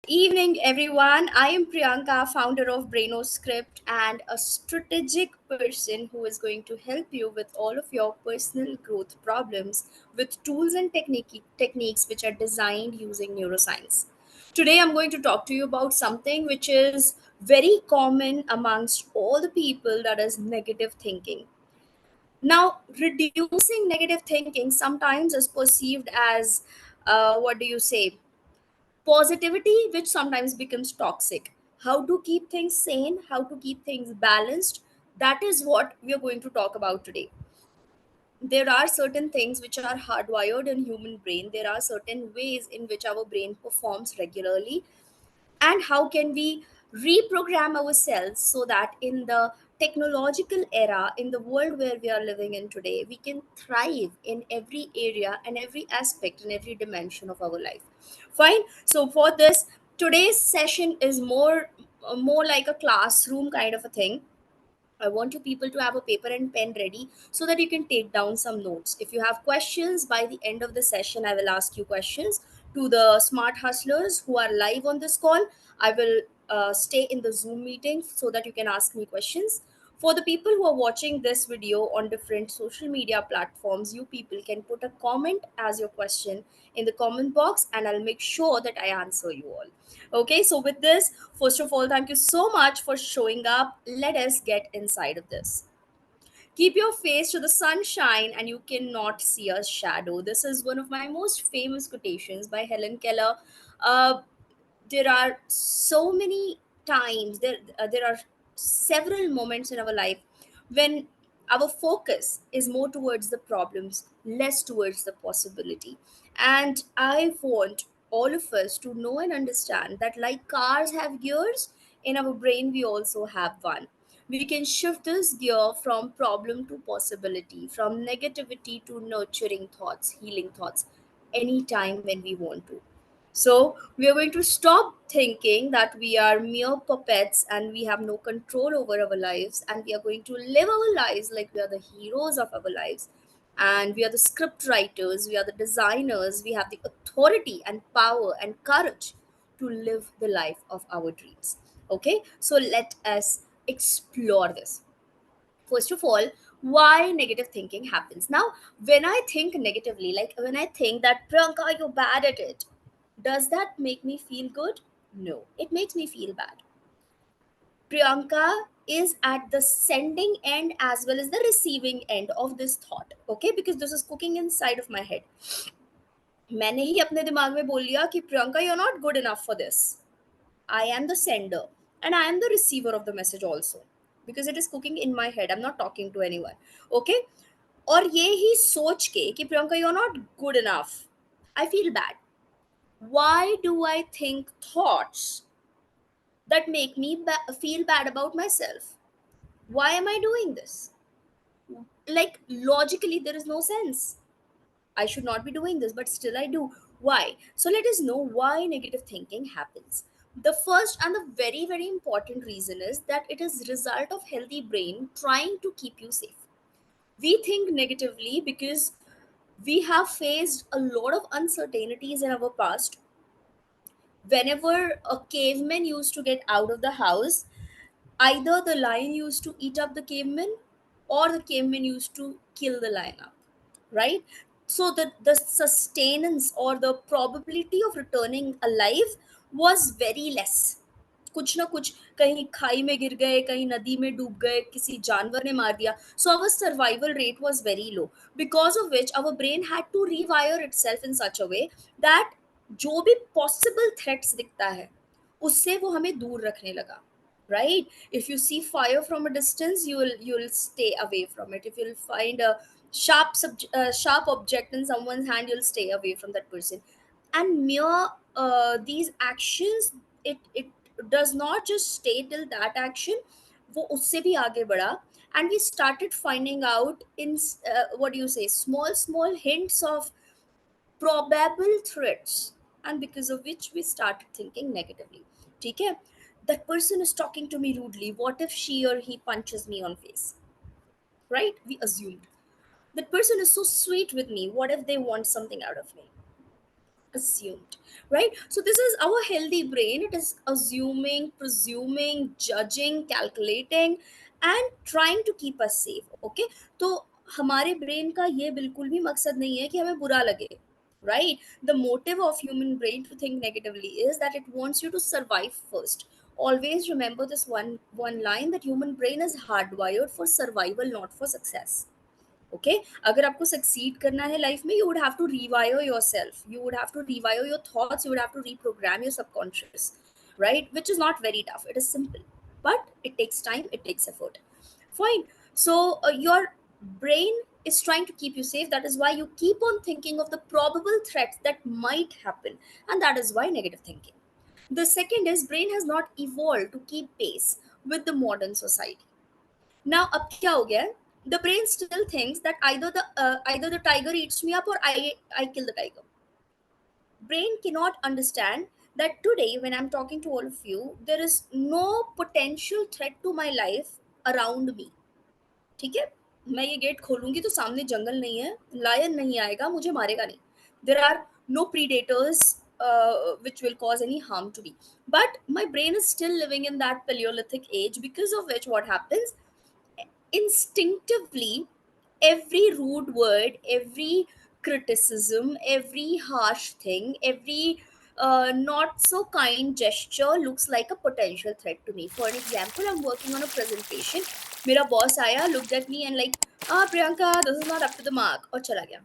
Evening, everyone. I am Priyanka, founder of BrainoScript, and a strategic person who is going to help you with all of your personal growth problems with tools and techniques which are designed using neuroscience. Today, I'm going to talk to you about something which is very common amongst all the people, that is negative thinking. Now, reducing negative thinking sometimes is perceived as what do you say? Positivity, which sometimes becomes toxic. How to keep things sane, how to keep things balanced, that is what we are going to talk about today. There are certain things which are hardwired in human brain. There are certain ways in which our brain performs regularly, and how can we reprogram ourselves so that in the technological era, in the world where we are living in today, we can thrive in every area and every aspect and every dimension of our life. Fine. So for this, today's session is more like a classroom kind of a thing. I want you people to have a paper and pen ready so that you can take down some notes. If you have questions by the end of the session, I will ask you questions. To the smart hustlers who are live on this call, I will stay in the Zoom meeting so that you can ask me questions. For the people who are watching this video on different social media platforms, you people can put a comment as your question in the comment box, and I'll make sure that I answer you all. Okay, so with this, first of all, thank you so much for showing up. Let us get inside of this. Keep your face to the sunshine and you cannot see a shadow. This is one of my most famous quotations by Helen Keller. Uh, there are so many times, there are several moments in our life when our focus is more towards the problems, less towards the possibility. And I want all of us to know and understand that, like cars have gears, in our brain we also have one. We can shift this gear from problem to possibility, from negativity to nurturing thoughts, healing thoughts, anytime when we want to. So, we are going to stop thinking that we are mere puppets and we have no control over our lives, and we are going to live our lives like we are the heroes of our lives. And we are the script writers, we are the designers, we have the authority and power and courage to live the life of our dreams. Okay, so let us explore this. First of all, why negative thinking happens. Now, when I think negatively, like when I think that Priyanka, you're bad at it, does that make me feel good? No, it makes me feel bad. Priyanka is at the sending end as well as the receiving end of this thought. Okay, because this is cooking inside of my head. मैंने ही अपने दिमाग में बोल लिया कि Priyanka you're not good enough for this. I am the sender and I am the receiver of the message also, because it is cooking in my head. I'm not talking to anyone. Okay. और ये ही सोच के कि Priyanka you're not good enough, I feel bad. Why do I think thoughts that make me feel bad about myself? Why am I doing this? Like, logically there is no sense. I should not be doing this, but still I do. Why? So let us know why negative thinking happens. The first and the very, very important reason is that it is result of healthy brain trying to keep you safe. We think negatively because we have faced a lot of uncertainties in our past. Whenever a caveman used to get out of the house, either the lion used to eat up the caveman or the caveman used to kill the lion up, right? So the sustenance or the probability of returning alive was very less. कुछ ना कुछ, कहीं खाई में गिर गए, कहीं नदी में डूब गए, किसी जानवर ने मार दिया, so our survival rate was very low, because of which our brain had to rewire itself in such a way that जो भी possible threats दिखता है उससे वो हमें दूर रखने लगा. Right, if you see fire from a distance, you'll stay away from it. If you'll find a sharp object in someone's hand, you'll stay away from that person. And mere these actions, it does not just stay till that action, वो उससे भी आगे बढ़ा. And we started finding out in what do you say, small hints of probable threats, and because of which we started thinking negatively. ठीक है, that person is talking to me rudely, what if she or he punches me on face? Right, we assumed. That person is so sweet with me, what if they want something out of me? assumed, right? So this is our healthy brain. It is assuming, presuming, judging, calculating and trying to keep us safe. Okay, तो हमारे brain का ये बिल्कुल भी मकसद नहीं है कि हमें बुरा लगे, right? The motive of human brain to think negatively is that it wants you to survive first. Always remember this one line, that human brain is hardwired for survival, not for success. Okay, अगर आपको succeed करना है life में, you would have to rewire yourself, you would have to rewire your thoughts, you would have to reprogram your subconscious, right? Which is not very tough, it is simple, but it takes time, it takes effort. Fine. So your brain is trying to keep you safe. That is why you keep on thinking of the probable threats that might happen, and that is why negative thinking. The second is, brain has not evolved to keep pace with the modern society. Now, अब क्या हो गया है? The brain still thinks that either the tiger eats me up or I kill the tiger. Brain cannot understand that today, when I'm talking to all of you, there is no potential threat to my life around me. ठीक है, मैं ये gate खोलूंगी तो सामने जंगल नहीं है, lion नहीं आएगा, मुझे मारेगा नहीं. There are no predators which will cause any harm to me. But my brain is still living in that Paleolithic age, because of which what happens, instinctively, every rude word, every criticism, every harsh thing, every not so kind gesture looks like a potential threat to me. For an example, I'm working on a presentation. मेरा boss आया, looked at me and like, Priyanka, this is not up to the mark, और चला गया.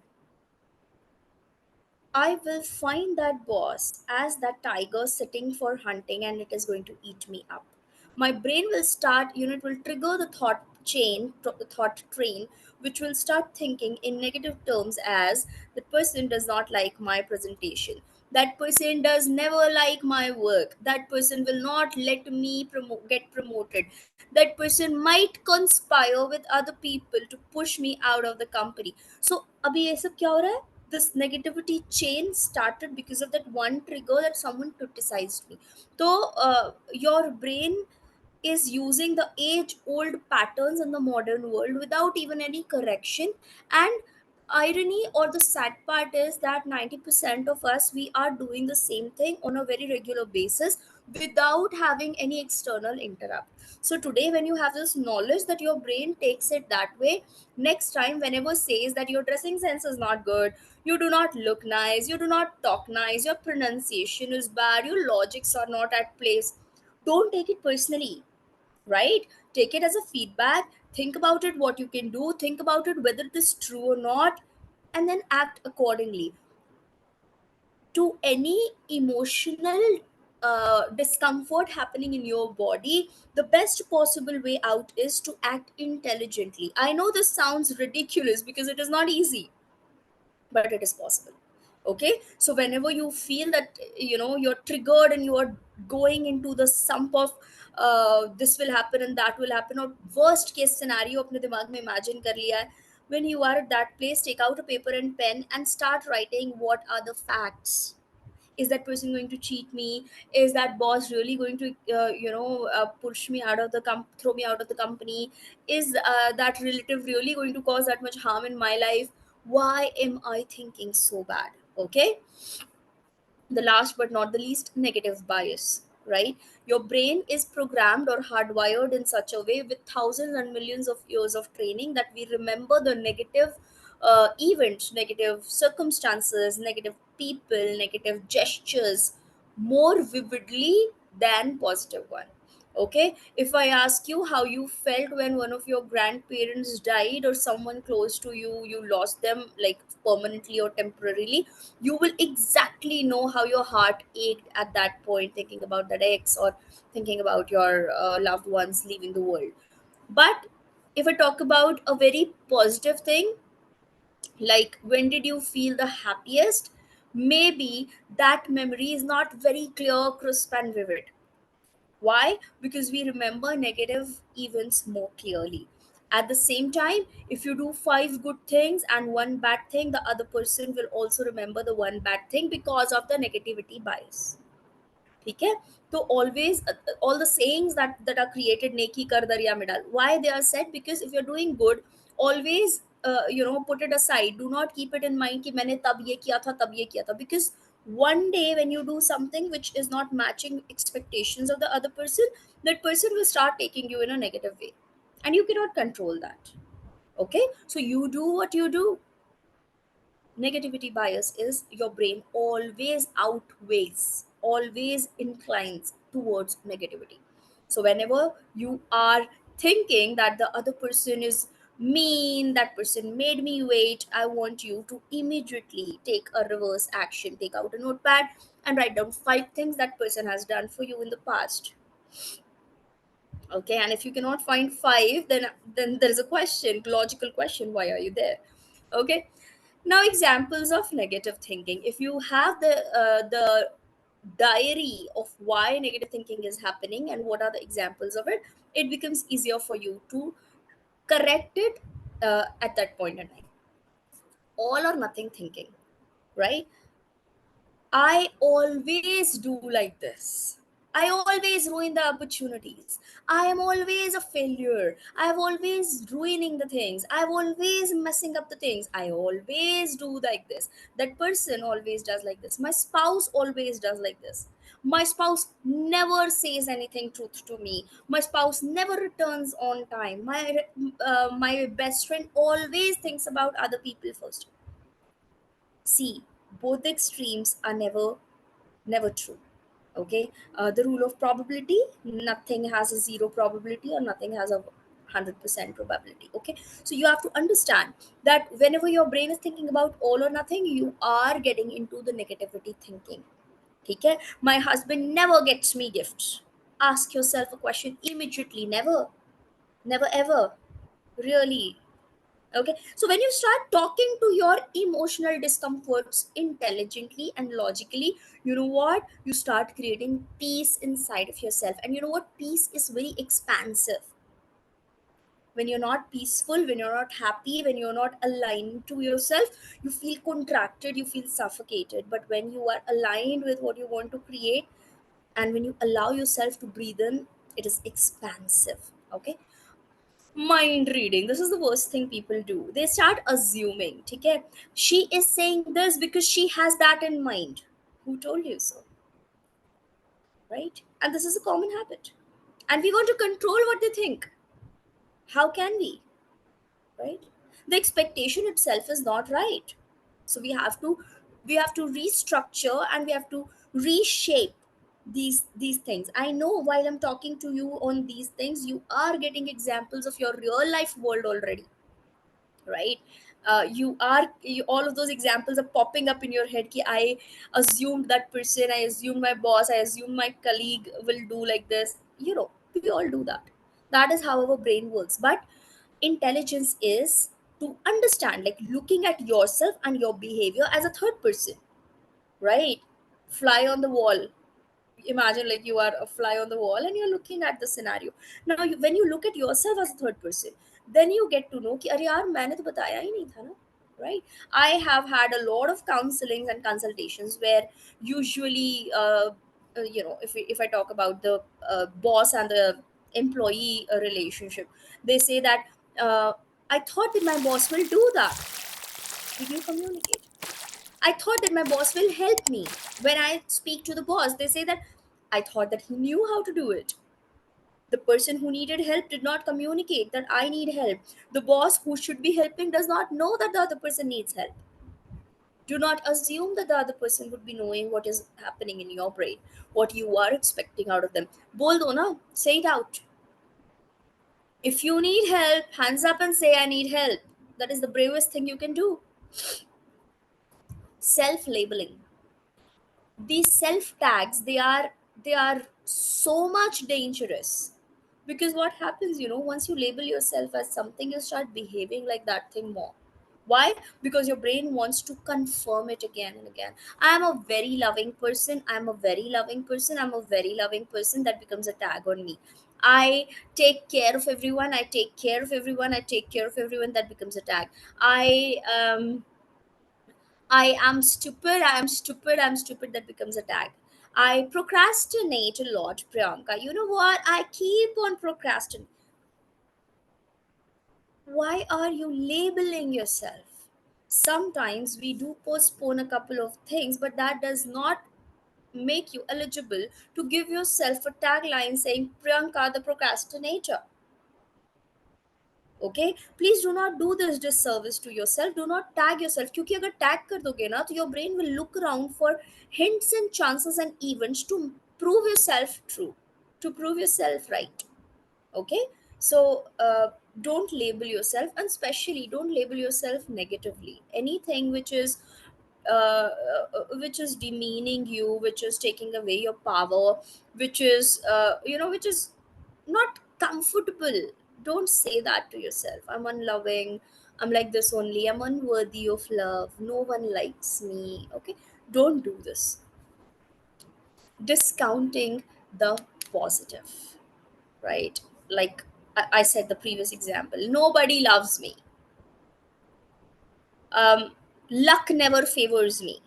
I will find that boss as that tiger sitting for hunting and it is going to eat me up. My brain will start, it will trigger the thought train, which will start thinking in negative terms as, that person does not like my presentation. That person does never like my work. That person will not let me get promoted. That person might conspire with other people to push me out of the company. So, अभी ये सब क्या हो रहा है? This negativity chain started because of that one trigger that someone criticized me. So your brain is using the age old patterns in the modern world without even any correction. And irony, or the sad part, is that 90% of us, we are doing the same thing on a very regular basis without having any external interrupt. So today, when you have this knowledge, that your brain takes it that way, next time whenever says that your dressing sense is not good, you do not look nice, you do not talk nice, your pronunciation is bad, your logics are not at place, don't take it personally, right? Take it as a feedback, think about it, what you can do, think about it whether it is true or not, and then act accordingly. To any emotional discomfort happening in your body, the best possible way out is to act intelligently. I know this sounds ridiculous because it is not easy, but it is possible. Okay, so whenever you feel that you're triggered and you are going into the sump of this will happen and that will happen, or worst case scenario अपने दिमाग में imagine कर लिया है, when you are at that place, take out a paper and pen and start writing what are the facts. Is that person going to cheat me? Is that boss really going to push me out of the throw me out of the company? Is that relative really going to cause that much harm in my life? Why am I thinking so bad? Okay, the last but not the least, negative bias, right? Your brain is programmed or hardwired in such a way, with thousands and millions of years of training, that we remember the negative events, negative circumstances, negative people, negative gestures more vividly than positive one. Okay, if I ask you how you felt when one of your grandparents died, or someone close to you, you lost them like permanently or temporarily, you will exactly know how your heart ached at that point, thinking about that ex, or thinking about your loved ones leaving the world. But if I talk about a very positive thing, like when did you feel the happiest, maybe that memory is not very clear, crisp and vivid. Why? Because we remember negative events more clearly. At the same time, if you do five good things and one bad thing, the other person will also remember the one bad thing because of the negativity bias. ठीक है, तो always all the sayings that are created, neki kar darya mein dal, why they are said? Because if you're doing good, always put it aside, do not keep it in mind कि मैंने तब ये किया था, तब ये किया था. Because One day when you do something which is not matching expectations of the other person, that person will start taking you in a negative way, and you cannot control that. Okay, so you do what you do. Negativity bias is your brain always outweighs, always inclines towards negativity. So whenever you are thinking that the other person is mean, that person made me wait, I want you to immediately take a reverse action. Take out a notepad and write down 5 things that person has done for you in the past. Okay, and if you cannot find 5, then there is a question, logical question, why are you there? Okay, now examples of negative thinking. If you have the diary of why negative thinking is happening and what are the examples of it, it becomes easier for you to correct it at that point in time. All or nothing thinking, right? I always do like this. I always ruin the opportunities. I am always a failure. I'm always ruining the things. I'm always messing up the things. I always do like this. That person always does like this. My spouse always does like this. My spouse never says anything truth to me. My spouse never returns on time. My best friend always thinks about other people first. See, both the extremes are never true. Okay, the rule of probability: nothing has a zero probability or nothing has a 100% probability. Okay, so you have to understand that whenever your brain is thinking about all or nothing, you are getting into the negativity thinking. Okay, my husband never gets me gifts. Ask yourself a question immediately. Never, never ever. Really. Okay, so when you start talking to your emotional discomforts intelligently and logically, you know what, you start creating peace inside of yourself. And you know what, peace is very expansive. When you're not peaceful, when you're not happy, when you're not aligned to yourself, you feel contracted, you feel suffocated. But when you are aligned with what you want to create, and when you allow yourself to breathe in, it is expansive. Okay, mind reading, this is the worst thing people do. They start assuming, okay, she is saying this because she has that in mind. Who told you so? Right, and this is a common habit, and we want to control what they think. How can we? Right, the expectation itself is not right. So we have to restructure, and we have to reshape these things. I know while I'm talking to you on these things, you are getting examples of your real life world already, right? All of those examples are popping up in your head. Ki, I assumed that person, I assumed my boss, I assumed my colleague will do like this. We all do that. That is how our brain works. But intelligence is to understand, like looking at yourself and your behavior as a third person, right? Fly on the wall. Imagine like you are a fly on the wall and you're looking at the scenario. Now when you look at yourself as a third person, then you get to know कि अरे यार मैंने तो बताया ही नहीं था ना, right? I have had a lot of counselings and consultations where usually if I talk about the boss and the employee relationship, they say that uh, I thought that my boss will do that. Did you communicate? I thought that my boss will help me. When I speak to the boss, they say that I thought that he knew how to do it. The person who needed help did not communicate that I need help. The boss who should be helping does not know that the other person needs help. Do not assume that the other person would be knowing what is happening in your brain, what you are expecting out of them. Bol do na, say it out. If you need help, hands up and say I need help. That is the bravest thing you can do. Self labeling, these self tags, they are so much dangerous. Because what happens, once you label yourself as something, you start behaving like that thing more. Why? Because your brain wants to confirm it again and again. I'm a very loving person, I'm a very loving person, I'm a very loving person. That becomes a tag on me. I take care of everyone, I take care of everyone, I take care of everyone. That becomes a tag. I am stupid, I am stupid, I'm stupid. That becomes a tag. I procrastinate a lot, Priyanka. You know what? I keep on procrastinating. Why are you labeling yourself? Sometimes we do postpone a couple of things, but that does not make you eligible to give yourself a tagline saying Priyanka the procrastinator. Okay, please do not do this disservice to yourself, do not tag yourself, क्योंकि अगर tag कर दोगे ना तो your brain will look around for hints and chances and events to prove yourself true, to prove yourself right. Okay, so don't label yourself, and especially don't label yourself negatively. Anything which is demeaning you, which is taking away your power, which is which is not comfortable, don't say that to yourself. I'm unloving, I'm like this only, I'm unworthy of love, no one likes me. Okay, don't do this. Discounting the positive, right? Like I said, the previous example, nobody loves me, um, luck never favors me,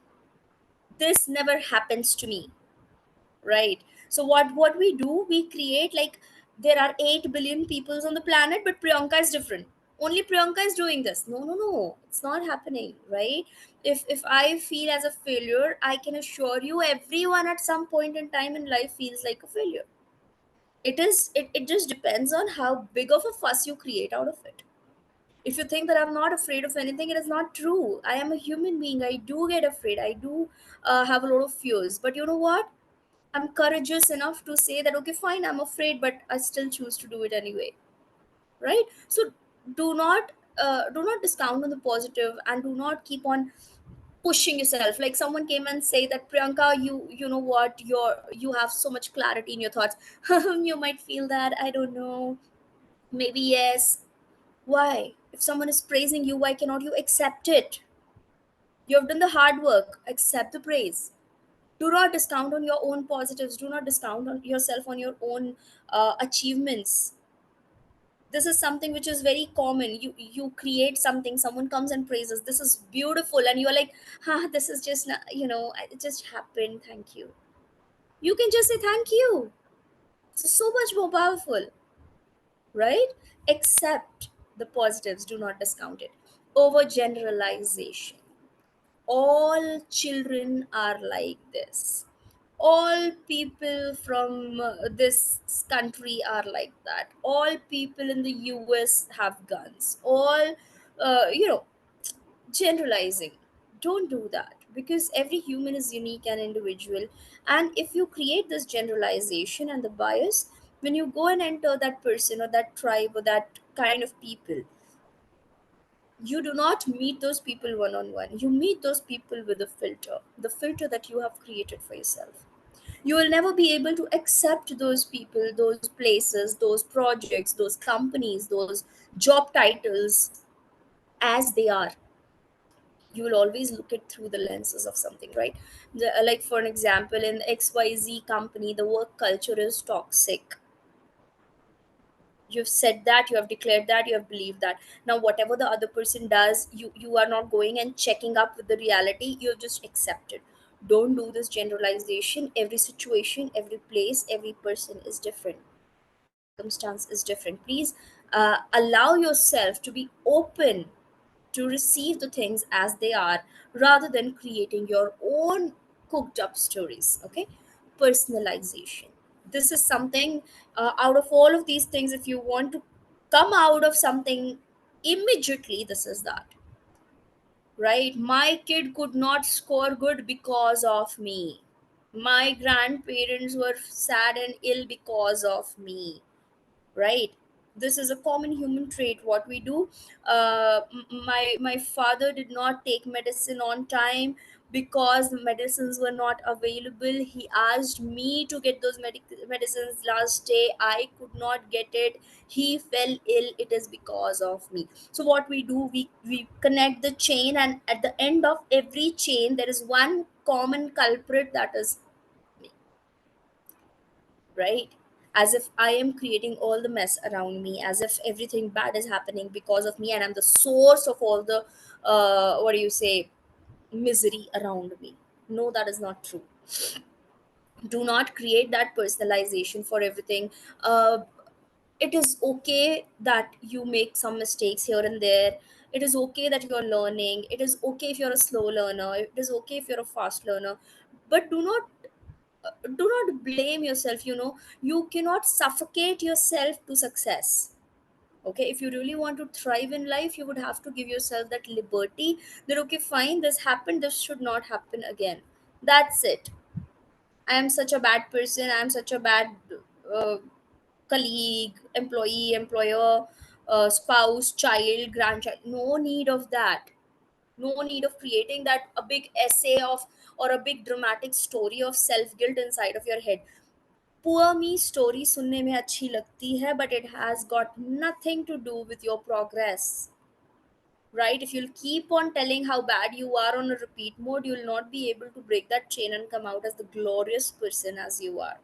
this never happens to me, right? So what we do, we create like there are 8 billion peoples on the planet, but Priyanka is different, only Priyanka is doing this. No, no, no, it's not happening, right? If I feel as a failure, I can assure you everyone at some point in time in life feels like a failure. It just depends on how big of a fuss you create out of it. If you think that I'm not afraid of anything, it is not true. I am a human being, I do get afraid, I do have a lot of fears, but you know what, I'm courageous enough to say that, okay, fine, I'm afraid, but I still choose to do it anyway, right? So do not discount on the positive, and do not keep on pushing yourself. Like someone came and say that Priyanka, you know what, you have so much clarity in your thoughts. You might feel that, I don't know, maybe yes. Why? If someone is praising you, why cannot you accept it? You have done the hard work, accept the praise. Do not discount on your own positives, do not discount on yourself on your own achievements. This is something which is very common. You create something, someone comes and praises, this is beautiful, and you're like, this is just it just happened, thank you. You can just say thank you. It's so much more powerful, right? Accept the positives, do not discount it. Overgeneralization, all children are like this, all people from this country are like that, all people in the US have guns, all you know, generalizing. Don't do that, because every human is unique and individual. And if you create this generalization and the bias, when you go and enter that person or that tribe or that kind of people, you do not meet those people one on one. You meet those people with a filter, the filter that you have created for yourself. You will never be able to accept those people, those places, those projects, those companies, those job titles as they are. You will always look it through the lenses of something, right? Like for an example, in XYZ company, the work culture is toxic. You've said that, you have declared that, you have believed that. Now whatever the other person does, you are not going and checking up with the reality, you've just accepted. Don't do this generalization. Every situation, every place, every person is different, circumstance is different. Please allow yourself to be open to receive the things as they are, rather than creating your own cooked up stories. Okay, personalization, this is something, out of all of these things, if you want to come out of something immediately, this is that, right? My kid could not score good because of me, my grandparents were sad and ill because of me, right? This is a common human trait, what we do. My father did not take medicine on time because the medicines were not available. He asked me to get those medicines last day, I could not get it. He fell ill, it is because of me. So what we do, we connect the chain, and at the end of every chain there is one common culprit, that is me, right? As if I am creating all the mess around me, as if everything bad is happening because of me, and I'm the source of all the what do you say, misery around me. No, that is not true. Do not create that personalization for everything. uh, it is okay that you make some mistakes here and there. It is okay that you're learning. It is okay if you're a slow learner. It is okay if you're a fast learner. But do not blame yourself. You cannot suffocate yourself to success. Okay, if you really want to thrive in life, you would have to give yourself that liberty, that okay, fine, this happened, this should not happen again. That's it. I am such a bad person, I am such a bad uh, colleague, employee, employer, spouse, child, grandchild. No need of that. No need of creating that a big essay of, or a big dramatic story of self guilt inside of your head. Poor me story सुनने में अच्छी लगती है, but it has got nothing to do with your progress. Right, if you'll keep on telling how bad you are on a repeat mode, you'll not be able to break that chain and come out as the glorious person as you are.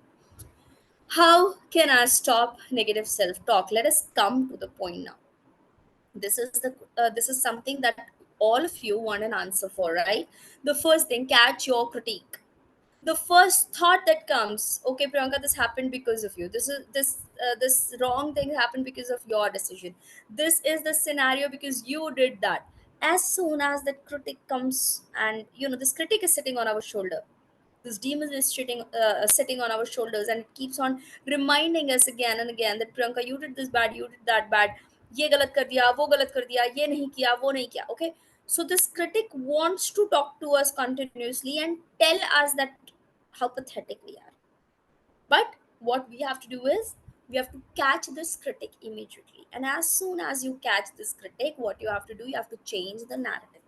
How can I stop negative self talk? Let us come to the point now. This is something that all of you want an answer for, right? The first thing, catch your critique. The first thought that comes, okay, Priyanka, this happened because of you. This wrong thing happened because of your decision. This is the scenario because you did that. As soon as that critic comes, and this critic is sitting on our shoulder, this demon is sitting on our shoulders, and it keeps on reminding us again and again that Priyanka, you did this bad, you did that bad, ये गलत कर दिया, वो गलत कर दिया, ये नहीं किया, वो नहीं किया. Okay, so this critic wants to talk to us continuously and tell us that how pathetic we are. But what we have to do is, we have to catch this critic immediately. And as soon as you catch this critic, what you have to do, you have to change the narrative.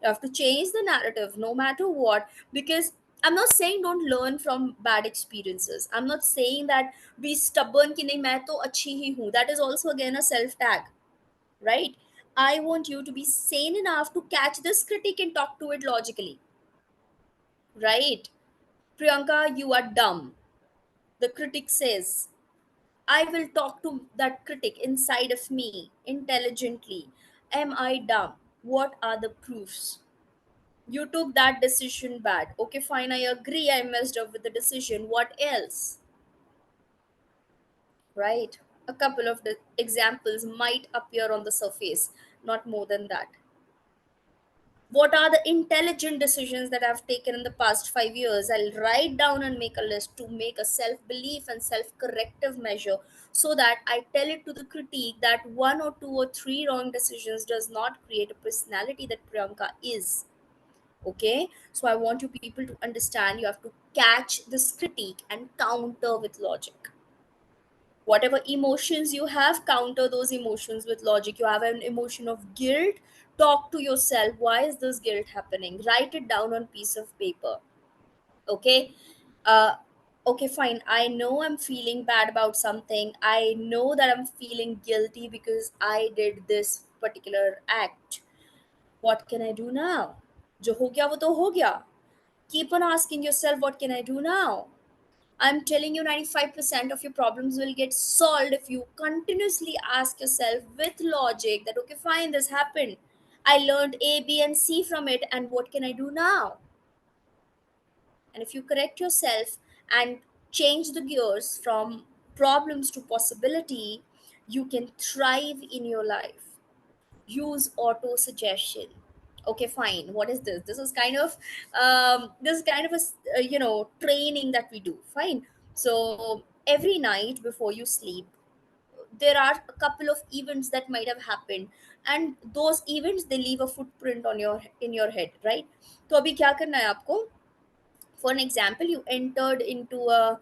You have to change the narrative no matter what. Because I'm not saying don't learn from bad experiences. I'm not saying that be stubborn ki nahi main to achhi hi hu. That is also again a self tag, right? I want you to be sane enough to catch this critic and talk to it logically, right? Priyanka, you are dumb. The critic says, I will talk to that critic inside of me intelligently. Am I dumb? What are the proofs? You took that decision bad. Okay, fine, I agree, I messed up with the decision. What else? Right? A couple of the examples might appear on the surface, not more than that. What are the intelligent decisions that I've taken in the past 5 years? I'll write down and make a list to make a self belief and self corrective measure, so that I tell it to the critique that one or two or three wrong decisions does not create a personality that Priyanka is. Okay, so I want you people to understand, you have to catch this critique and counter with logic. Whatever emotions you have, counter those emotions with logic. You have an emotion of guilt, talk to yourself, why is this guilt happening? Write it down on piece of paper. Okay, uh okay, fine, I know I'm feeling bad about something. I know that I'm feeling guilty because I did this particular act. What can I do now? जो हो गया वो तो हो गया. Keep on asking yourself, what can I do now? I'm telling you, 95% of your problems will get solved if you continuously ask yourself with logic that, okay, fine, this happened. I learned A, B, and C from it, and what can I do now? And if you correct yourself and change the gears from problems to possibility, you can thrive in your life. Use auto suggestion. Okay, fine, what is this? This is kind of a training that we do. Fine. So every night before you sleep, there are a couple of events that might have happened, and those events, they leave a footprint on your in your head, right? तो अभी क्या करना है आपको? For an example, you entered into a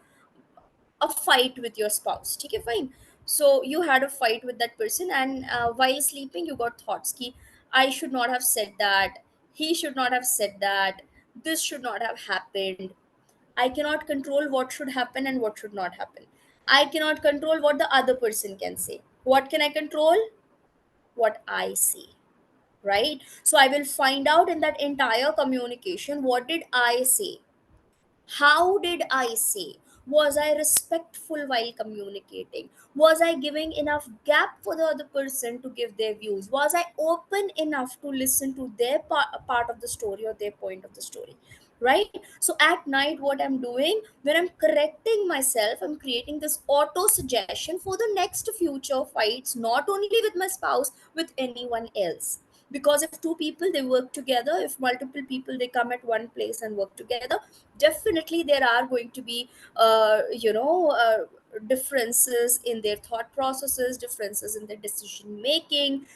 fight with your spouse. Okay, fine. So you had a fight with that person, and while sleeping, you got thoughts ki, I should not have said that. He should not have said that. This should not have happened. I cannot control what should happen and what should not happen. I cannot control what the other person can say. What can I control? What I say. Right? So I will find out in that entire communication, what did I say? How did I say? Was I respectful while communicating? Was I giving enough gap for the other person to give their views? Was I open enough to listen to their part of the story or their point of the story? right? So at night, what I'm doing when I'm correcting myself, I'm creating this auto suggestion for the next future fights, not only with my spouse, with anyone else. Because if two people they work together, if multiple people they come at one place and work together, definitely there are going to be differences in their thought processes, differences in their decision making,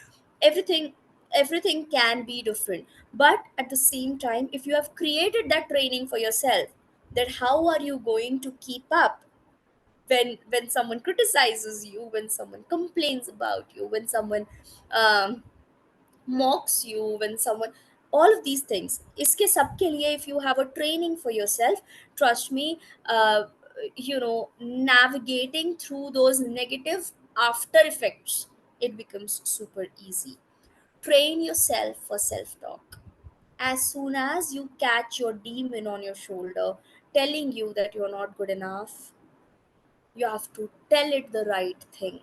everything. Everything can be different, but at the same time, if you have created that training for yourself, that how are you going to keep up when someone criticizes you, when someone complains about you, when someone um, mocks you, when someone, all of these things, iske sab ke liye, if you have a training for yourself, trust me, uh, navigating through those negative after effects, it becomes super easy. Train yourself for self talk. As soon as you catch your demon on your shoulder telling you that you're not good enough, you have to tell it the right thing.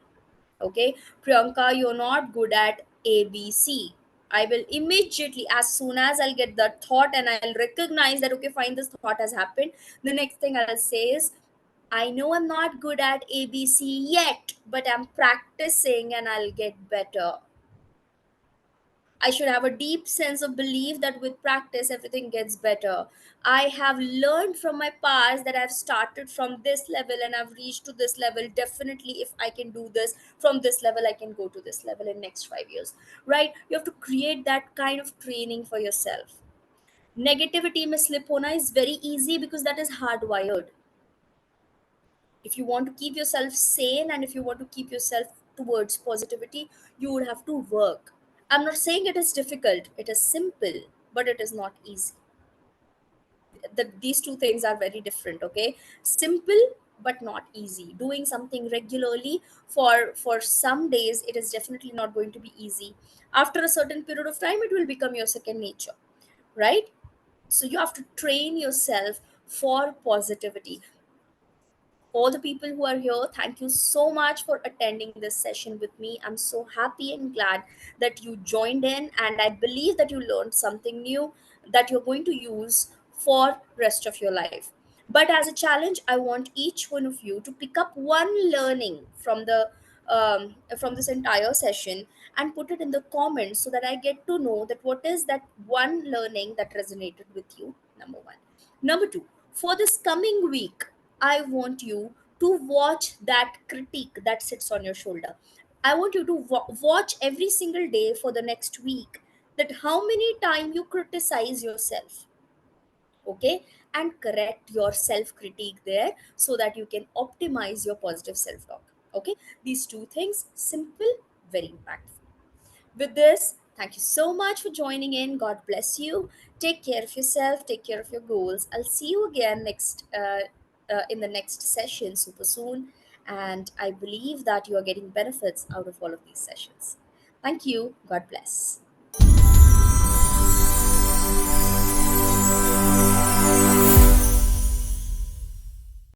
Okay, Priyanka, you're not good at ABC. I will immediately, as soon as I'll get that thought and I'll recognize that, okay, fine, this thought has happened, the next thing I'll say is, I know I'm not good at ABC yet, but I'm practicing and I'll get better. I should have a deep sense of belief that with practice everything gets better. I have learned from my past that I've started from this level and I've reached to this level. Definitely, if I can do this from this level, I can go to this level in next 5 years. Right? You have to create that kind of training for yourself. Negativity में slip होना is very easy because that is hardwired. If you want to keep yourself sane and if you want to keep yourself towards positivity, you would have to work. I'm not saying it is difficult, it is simple, but it is not easy. These two things are very different. Okay, simple but not easy. Doing something regularly for some days, it is definitely not going to be easy. After a certain period of time, it will become your second nature, right? So you have to train yourself for positivity. All the people who are here, thank you so much for attending this session with me. I'm so happy and glad that you joined in, and I believe that you learned something new that you're going to use for rest of your life. But as a challenge, I want each one of you to pick up one learning from this entire session and put it in the comments so that I get to know that what is that one learning that resonated with you. Number one. Number two, for this coming week, I want you to watch that critique that sits on your shoulder. I want you to watch every single day for the next week that how many times you criticize yourself. Okay, and correct your self critique there so that you can optimize your positive self talk. Okay, these two things, simple, very impactful. With this, thank you so much for joining in. God bless you. Take care of yourself. Take care of your goals. I'll see you again in the next session super soon. And I believe that you are getting benefits out of all of these sessions. Thank you. God bless.